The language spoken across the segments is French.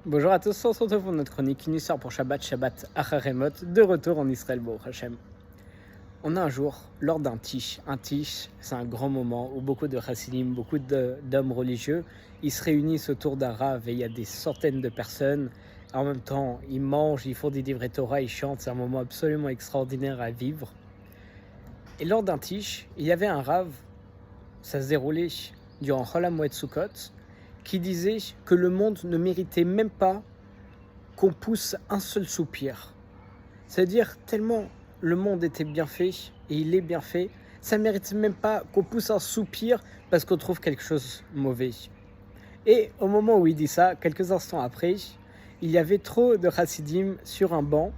Bonjour à tous, on se retrouve pour notre chronique, une histoire pour Shabbat Acharemot, de retour en Israël, Baruch Hashem. On a un jour, lors d'un tish, c'est un grand moment où beaucoup de chassidim, beaucoup d'hommes religieux, ils se réunissent autour d'un rav et il y a des centaines de personnes. En même temps, ils mangent, ils font des divrei Torah, ils chantent, c'est un moment absolument extraordinaire à vivre. Et lors d'un tish, il y avait un rav, ça se déroulait durant Chol HaMoed Sukkot, qui disait que le monde ne méritait même pas qu'on pousse un seul soupir. C'est-à-dire tellement le monde était bien fait, et il est bien fait, ça ne mérite même pas qu'on pousse un soupir parce qu'on trouve quelque chose de mauvais. Et au moment où il dit ça, quelques instants après, il y avait trop de chassidim sur un banc,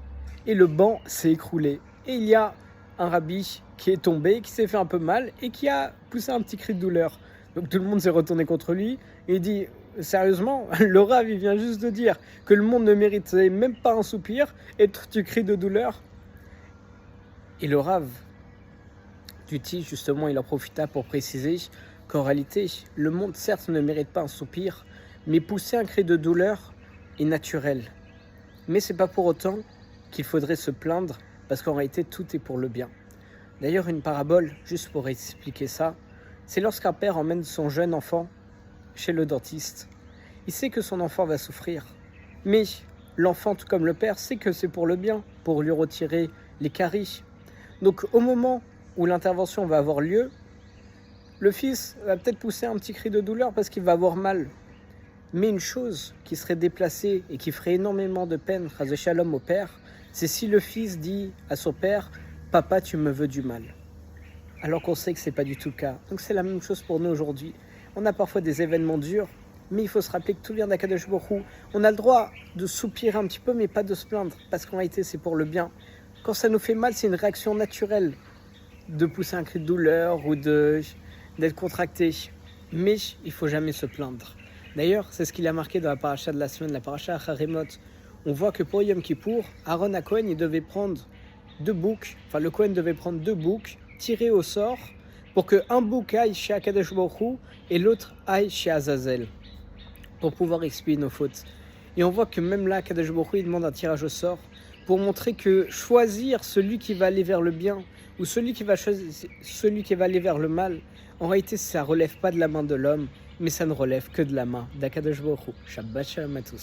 et le banc s'est écroulé. Et il y a un rabbi qui est tombé, qui s'est fait un peu mal, et qui a poussé un petit cri de douleur. Donc tout le monde s'est retourné contre lui, et il dit, sérieusement, le rav il vient juste de dire que le monde ne méritait même pas un soupir, et tu cries de douleur. Et le rav du Tish, justement, il en profita pour préciser qu'en réalité, le monde certes ne mérite pas un soupir, mais pousser un cri de douleur est naturel. Mais c'est pas pour autant qu'il faudrait se plaindre, parce qu'en réalité, tout est pour le bien. D'ailleurs, une parabole, juste pour expliquer ça, c'est lorsqu'un père emmène son jeune enfant chez le dentiste. Il sait que son enfant va souffrir, mais l'enfant, tout comme le père, sait que c'est pour le bien, pour lui retirer les caries. Donc au moment où l'intervention va avoir lieu, le fils va peut-être pousser un petit cri de douleur parce qu'il va avoir mal. Mais une chose qui serait déplacée et qui ferait énormément de peine, chas v'shalom, au père, c'est si le fils dit à son père « Papa, tu me veux du mal ». Alors qu'on sait que ce n'est pas du tout le cas. Donc c'est la même chose pour nous aujourd'hui. On a parfois des événements durs, mais il faut se rappeler que tout vient d'Akadosh Baruch Hu. On a le droit de soupirer un petit peu, mais pas de se plaindre, parce qu'en réalité c'est pour le bien. Quand ça nous fait mal, c'est une réaction naturelle de pousser un cri de douleur ou d'être contracté. Mais il ne faut jamais se plaindre. D'ailleurs, c'est ce qu'il a marqué dans la paracha de la semaine, la paracha Acharemot. On voit que pour Yom Kippour, Aaron à Cohen, il devait prendre le Cohen devait prendre 2 boucs, tirés au sort, pour qu'un bouc aille chez Akadosh Baruch Hu et l'autre aille chez Azazel, pour pouvoir expier nos fautes. Et on voit que même là, Akadosh Baruch Hu, il demande un tirage au sort, pour montrer que choisir celui qui va aller vers le bien, ou celui qui va aller vers le mal, en réalité, ça ne relève pas de la main de l'homme, mais ça ne relève que de la main d'Akadosh Baruch Hu. Shabbat Shalom à tous.